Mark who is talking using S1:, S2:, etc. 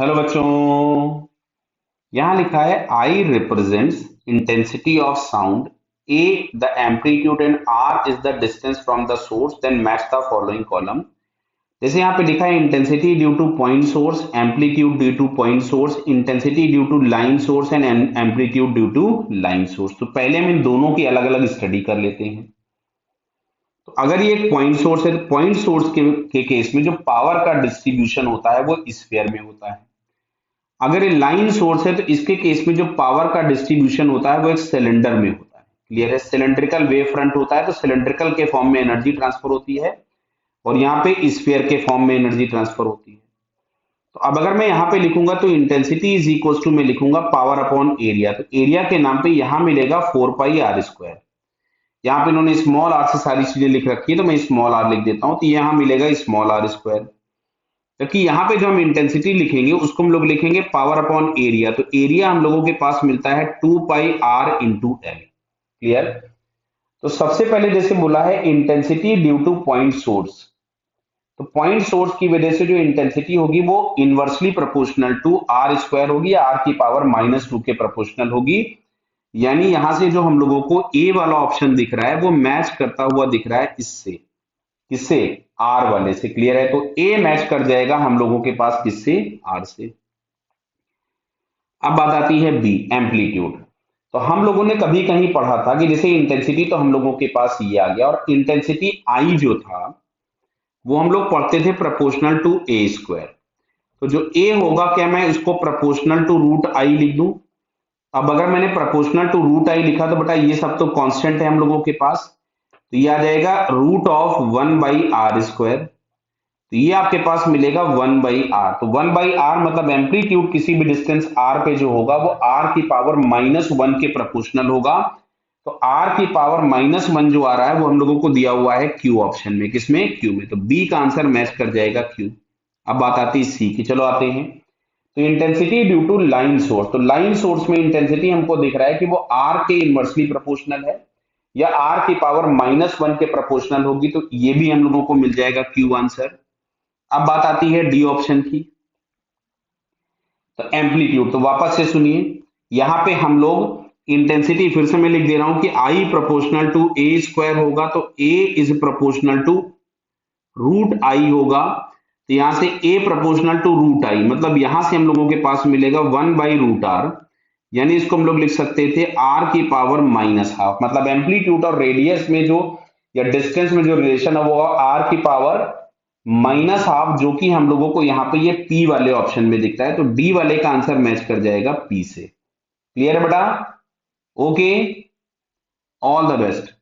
S1: Hello बच्चों। यहां लिखा है I represents intensity of sound A the amplitude and R is the distance from the source then match the following column. जैसे यहाँ पे लिखा है intensity due to point source, amplitude due to point source, intensity due to line source and amplitude due to line source. तो पहले हम इन दोनों की अलग अलग स्टडी कर लेते हैं। तो अगर ये एक पॉइंट सोर्स है तो पॉइंट सोर्स के केस में जो पावर का डिस्ट्रीब्यूशन होता है वो स्फीयर में होता है। अगर ये लाइन सोर्स है तो इसके केस में जो पावर का डिस्ट्रीब्यूशन होता है वो एक सिलेंडर में होता है। क्लियर है? सिलेंड्रिकल वेव फ्रंट होता है तो सिलेंड्रिकल के फॉर्म में एनर्जी ट्रांसफर होती है और यहाँ पे स्फीयर के फॉर्म में एनर्जी ट्रांसफर होती है। तो अब अगर मैं यहाँ पे लिखूंगा तो इंटेंसिटी इज इक्वल टू मैं लिखूंगा पावर अपॉन एरिया। तो एरिया के नाम पे यहाँ मिलेगा 4 पाई r स्क्वायर। यहाँ पे इन्होंने स्मॉल आर से सारी चीजें लिख रखी है तो मैं स्मॉल आर लिख देता हूँ। तो यहाँ मिलेगा स्मॉल आर स्क्वायर। जबकि यहाँ पे जो हम इंटेंसिटी लिखेंगे उसको हम लोग लिखेंगे पावर अपॉन एरिया। तो एरिया हम लोगों के पास मिलता है 2 pi r into L. Clear? तो सबसे पहले जैसे बोला है intensity due to point source, तो पॉइंट सोर्स की वजह से जो इंटेंसिटी होगी वो inversely proportional to R square होगी, आर की पावर -2 के प्रोपोर्शनल होगी। यानी यहां से जो हम लोगों को ए वाला ऑप्शन दिख रहा है वो मैच करता हुआ दिख रहा है इससे। किससे? आर वाले से। क्लियर है? तो ए मैच कर जाएगा हम लोगों के पास किससे? आर से। अब बात आती है बी, एम्पलीट्यूड। तो हम लोगों ने कभी कहीं पढ़ा था कि जैसे इंटेंसिटी तो हम लोगों के पास ये आ गया और इंटेंसिटी आई जो था वो हम लोग पढ़ते थे प्रोपोर्शनल टू ए स्क्वायर। तो जो ए होगा क्या मैं इसको प्रोपोर्शनल टू रूट आई लिख दूं? अब अगर मैंने प्रोपोर्शनल टू रूट आई लिखा तो बेटा ये सब तो कांस्टेंट है हम लोगों के पास। तो ये आ जाएगा √1/r²। तो ये आपके पास मिलेगा 1/r। तो 1/r मतलब एम्पलीट्यूड किसी भी डिस्टेंस r पे जो होगा वो r की पावर -1 के प्रोपोर्शनल होगा। तो r की पावर -1 जो आ रहा है वो हम लोगों को दिया हुआ है q ऑप्शन में। किसमें? q में। तो b का आंसर मैच कर जाएगा q। अब बात आती है सी की। चलो आते हैं। तो intensity due to line source, तो लाइन सोर्स में इंटेंसिटी हमको दिख रहा है कि वो r के इनवर्सली प्रोपोर्शनल है या r की पावर -1 के प्रोपोर्शनल होगी। तो ये भी हम लोगों को मिल जाएगा q आंसर। अब बात आती है डी ऑप्शन की। तो एम्पलीट्यूड, तो वापस से सुनिए। यहां पे हम लोग इंटेंसिटी फिर से मैं लिख दे रहा हूं कि I proportional to A square होगा तो A is proportional to root I होगा। तो यहां से A proportional to root I मतलब यहां से हम लोगों के पास मिलेगा 1/√r। यानी इसको हम लोग लिख सकते थे आर की पावर -हाफ। मतलब एम्पलीट्यूड और रेडियस में जो या डिस्टेंस में जो रिलेशन है वो आर की पावर -हाफ, जो कि हम लोगों को यहाँ पे ये पी वाले ऑप्शन में दिखता है। तो डी वाले का आंसर मैच कर जाएगा पी से। क्लियर है बेटा? Okay, all the best.